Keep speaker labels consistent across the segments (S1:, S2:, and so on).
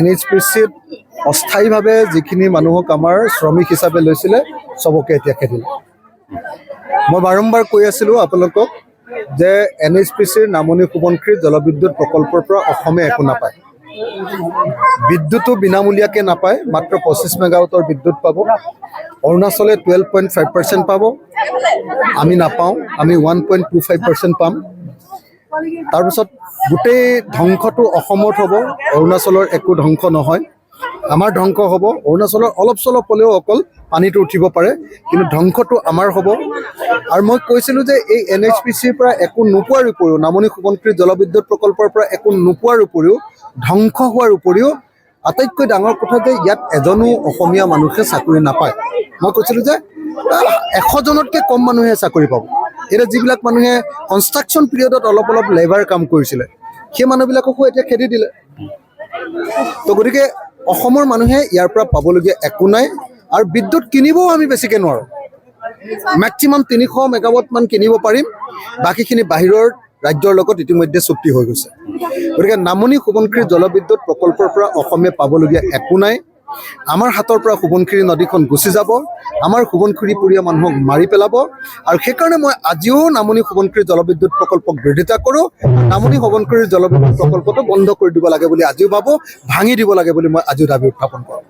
S1: NHPCত অস্থায়ীভাৱে যিখিনি মানুহক আমাৰ শ্ৰমিক হিচাপে লৈছিলে সবকে এতিয়া খেদিলে। মই বাৰম্বাৰ কৈ আছিলোঁ আপোনালোকক যে NHPCৰ নামনি সোৱণশিৰি জলবিদ্যুৎ প্ৰকল্পৰ পৰা অসমে একো নাপায়। বিদ্যুতো বিনামূলীয়াকৈ নাপায়, মাত্ৰ 25 মেগাৱাটৰ বিদ্যুৎ পাব। অৰুণাচলে 12.5% পাব, আমি নাপাওঁ, আমি 1.25% পাম। তাৰপিছত গোটেই ধ্বংসটো অসমত হ'ব, অৰুণাচলৰ একো ধ্বংস নহয়। আমাৰ ধ্বংস হ'ব, অৰুণাচলৰ অলপ চলপ হ'লেও অকল পানীটো উঠিব পাৰে, কিন্তু ধ্বংসটো আমাৰ হ'ব। আৰু মই কৈছিলোঁ যে এই NHPCৰ পৰা একো নোপোৱাৰ উপৰিও, নামনি সোৱণশিৰি জলবিদ্যুৎ প্ৰকল্পৰ পৰা একো নোপোৱাৰ উপৰিও, ধ্বংস হোৱাৰ উপৰিও আটাইতকৈ ডাঙৰ কথা যে ইয়াত এজনো অসমীয়া মানুহে চাকৰি নাপায়। মই কৈছিলোঁ যে 100 জনতকৈ কম মানুহে চাকৰি পাব। এতিয়া যিবিলাক মানুহে কনষ্ট্ৰাকশ্যন পিৰিয়ডত অলপ অলপ লেবাৰ কাম কৰিছিলে, সেই মানুহবিলাককো এতিয়া খেদি দিলে। তো গতিকে অসমৰ মানুহে ইয়াৰ পৰা পাবলগীয়া একো নাই। আৰু বিদ্যুৎ কিনিবও আমি বেছিকৈ নোৱাৰোঁ, মেক্সিমাম 300 মেগাৱাটমান কিনিব পাৰিম, বাকীখিনি বাহিৰৰ ৰাজ্যৰ লগত ইতিমধ্যে চুক্তি হৈ গৈছে। গতিকে নামনি সোৱণশিৰি জলবিদ্যুৎ প্ৰকল্পৰ পৰা অসমে পাবলগীয়া একো নাই। আমাৰ হাতৰ পৰা সোৱণশিৰি নদীখন গুচি যাব, আমাৰ সোৱণশিৰিপুৰীয়া মানুহক মাৰি পেলাব। আৰু সেইকাৰণে মই আজিও নামনি সোৱণশিৰি জলবিদ্যুৎ প্ৰকল্পক বিৰোধিতা কৰোঁ। নামনি সোৱণশিৰি জলবিদ্যুৎ প্ৰকল্পটো বন্ধ কৰি দিব লাগে বুলি আজিও ভাবোঁ, ভাঙি দিব লাগে বুলি মই আজিও দাবী উত্থাপন কৰোঁ।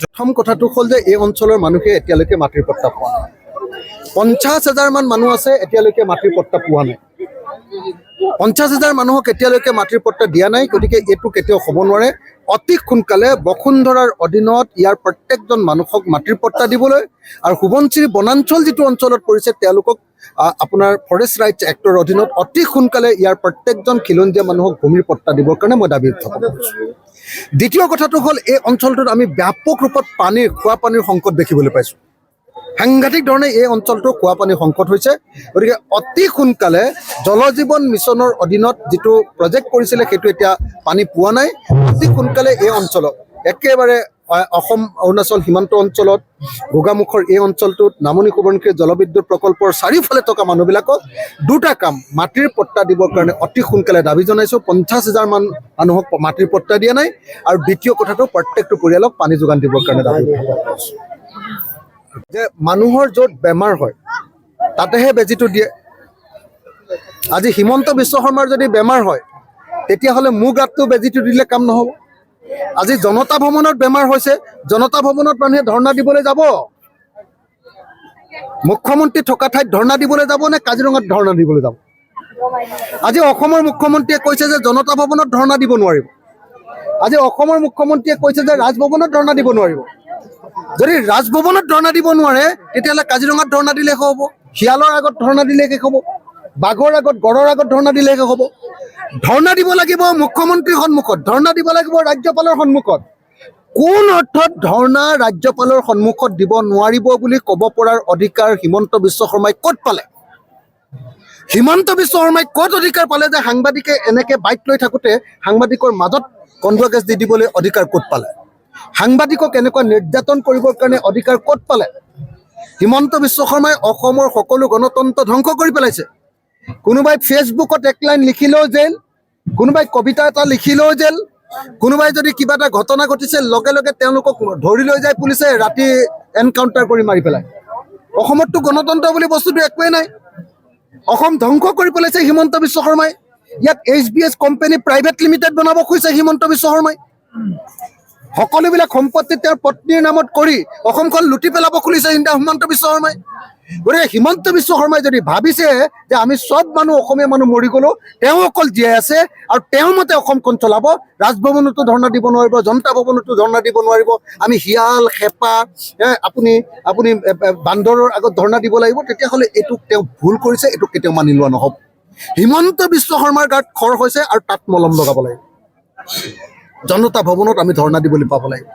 S1: প্ৰথম কথাটো হ'ল যে এই অঞ্চলৰ মানুহে এতিয়ালৈকে মাটিৰ পট্টা পোৱা নাই। 50,000 মান মানুহ আছে, এতিয়ালৈকে মাটিৰ পট্টা পোৱা নাই। 50,000 মানুহক এতিয়ালৈকে মাটিৰ পট্টা দিয়া নাই। গতিকে এইটো কেতিয়াও হ'ব নোৱাৰে। অতি সোনকালে বসুন্ধৰাৰ অধীনত ইয়াৰ প্ৰত্যেকজন মানুহক মাটিৰ পট্টা দিবলৈ, আৰু সোৱণশিৰি বনাঞ্চল যিটো অঞ্চলত পৰিছে তেওঁলোকক আপোনাৰ ফৰেষ্ট ৰাইটছ এক্টৰ অধীনত অতি সোনকালে ইয়াৰ প্ৰত্যেকজন খিলঞ্জীয়া মানুহক ভূমিৰ পট্টা দিবৰ কাৰণে মই দাবী উত্থাপন কৰিছোঁ। দ্বিতীয় কথাটো হ'ল এই অঞ্চলটোত আমি ব্যাপক ৰূপত খোৱা পানীৰ সংকট দেখিবলৈ পাইছোঁ। সাংঘাতিক ধৰণে এই অঞ্চলটো খোৱা পানীৰ সংকট হৈছে। গতিকে অতি সোনকালে জল জীৱন মিছনৰ অধীনত যিটো প্ৰজেক্ট কৰিছিলে সেইটো এতিয়া পানী পোৱা নাই। অতি সোনকালে এই অঞ্চলত একেবাৰে অসম অৰুণাচল সীমান্ত অঞ্চলত গোগামুখৰ এই অঞ্চলটোত নামনি সোৱণশিৰি জলবিদ্যুৎ প্ৰকল্পৰ চাৰিওফালে থকা মানুহবিলাকক দুটা কাম, মাটিৰ পট্টা দিবৰ কাৰণে অতি সোনকালে দাবী জনাইছোঁ। 50,000 মান মানুহক মাটিৰ পট্টা দিয়া নাই। আৰু দ্বিতীয় কথাটো প্ৰত্যেকটো পৰিয়ালক পানী যোগান দিবৰ কাৰণে দাবী কৰিছোঁ। যে মানুহৰ য'ত বেমাৰ হয় তাতেহে বেজীটো দিয়ে। আজি হিমন্ত বিশ্ব শৰ্মাৰ যদি বেমাৰ হয় তেতিয়াহ'লে মোৰ গাতটো বেজীটো দিলে কাম নহ'ব। আজি জনতা ভৱনত বেমাৰ হৈছে, জনতা ভৱনত মানুহে ধৰ্ণা দিবলৈ যাব? মুখ্যমন্ত্ৰী থকা ঠাইত ধৰ্ণা দিবলৈ যাব নে কাজিৰঙাত ধৰ্ণা দিবলৈ যাব? আজি অসমৰ মুখ্যমন্ত্ৰীয়ে কৈছে যে জনতা ভৱনত ধৰ্ণা দিব নোৱাৰিব। আজি অসমৰ মুখ্যমন্ত্ৰীয়ে কৈছে যে ৰাজভৱনত ধৰ্ণা দিব নোৱাৰিব। যদি ৰাজভৱনত ধৰ্ণা দিব নোৱাৰে তেতিয়াহ'লে কাজিৰঙাত ধৰ্ণা দিলে শেষ হ'ব, শিয়ালৰ আগত ধৰ্ণা দিলে শেষ হ'ব, বাঘৰ আগত গড়ৰ আগত ধৰ্ণা দিলে শেষ হ'ব। ধৰ্ণা দিব লাগিব মুখ্যমন্ত্ৰীৰ সন্মুখত, ধৰ্ণা দিব লাগিব ৰাজ্যপালৰ সন্মুখত। কোন অৰ্থত ধৰ্ণা ৰাজ্যপালৰ সন্মুখত দিব নোৱাৰিব বুলি ক'ব পৰাৰ অধিকাৰ হিমন্ত বিশ্ব শৰ্মাই ক'ত পালে? হিমন্ত বিশ্ব শৰ্মাই ক'ত অধিকাৰ পালে যে সাংবাদিকে এনেকৈ বাইক লৈ থাকোঁতে সাংবাদিকৰ মাজত কন্দুৱা গেছ দি দিবলৈ অধিকাৰ ক'ত পালে? সাংবাদিকক এনেকুৱা নিৰ্যাতন কৰিবৰ কাৰণে অধিকাৰ ক'ত পালে? হিমন্ত বিশ্ব শৰ্মাই অসমৰ সকলো গণতন্ত্ৰ ধ্বংস কৰি পেলাইছে। কোনোবাই ফেচবুকত এক লাইন লিখিলেও জেল, কোনোবাই কবিতা এটা লিখিলেও জেল, কোনোবাই যদি কিবা এটা ঘটনা ঘটিছে লগে লগে তেওঁলোকক ধৰি লৈ যায় পুলিচে, ৰাতি এনকাউণ্টাৰ কৰি মাৰি পেলায়। অসমততো গণতন্ত্ৰ বুলি বস্তুটো একোৱেই নাই। অসম ধ্বংস কৰি পেলাইছে হিমন্ত বিশ্ব শৰ্মাই। ইয়াত HBS কোম্পানী প্ৰাইভেট লিমিটেড বনাব খুজিছে হিমন্ত বিশ্ব শৰ্মাই। সকলোবিলাক সম্পত্তি তেওঁৰ পত্নীৰ নামত কৰি অসমখন লুটি পেলাব খুলিছে হিমন্ত বিশ্ব শৰ্মাই। গতিকে হিমন্ত বিশ্ব শৰ্মাই যদি ভাবিছে যে আমি চব মানুহ অসমীয়া মানুহ মৰি গ'লোঁ, তেওঁ অকল জীয়াই আছে আৰু তেওঁৰ মতে অসমখন চলাব, ৰাজভৱনতো ধৰ্ণা দিব নোৱাৰিব, জনতা ভৱনতো ধৰ্ণা দিব নোৱাৰিব, আমি শিয়াল হেপা আপুনি বান্দৰৰ আগত ধৰ্ণা দিব লাগিব, তেতিয়াহ'লে এইটো তেওঁ ভুল কৰিছে, এইটো কেতিয়াও মানি লোৱা নহ'ব। হিমন্ত বিশ্ব শৰ্মাৰ গাত খৰ হৈছে আৰু তাত মলম লগাব লাগিব। জনতা ভৱনত আমি ধৰ্ণা দিবলৈ পাব লাগিব,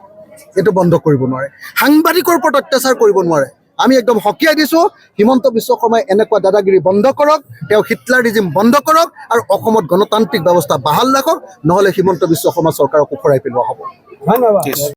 S1: এইটো বন্ধ কৰিব নোৱাৰে। সাংবাদিকৰ ওপৰত অত্যাচাৰ কৰিব নোৱাৰে। আমি একদম সকীয়াই দিছোঁ, হিমন্ত বিশ্ব শৰ্মাই এনেকুৱা দাদাগিৰি বন্ধ কৰক, তেওঁ হিটলাৰিজিম বন্ধ কৰক আৰু অসমত গণতান্ত্ৰিক ব্যৱস্থা বাহাল ৰাখক, নহ'লে হিমন্ত বিশ্ব শৰ্মা চৰকাৰক ওফৰাই পেলোৱা হ'ব। ধন্যবাদ।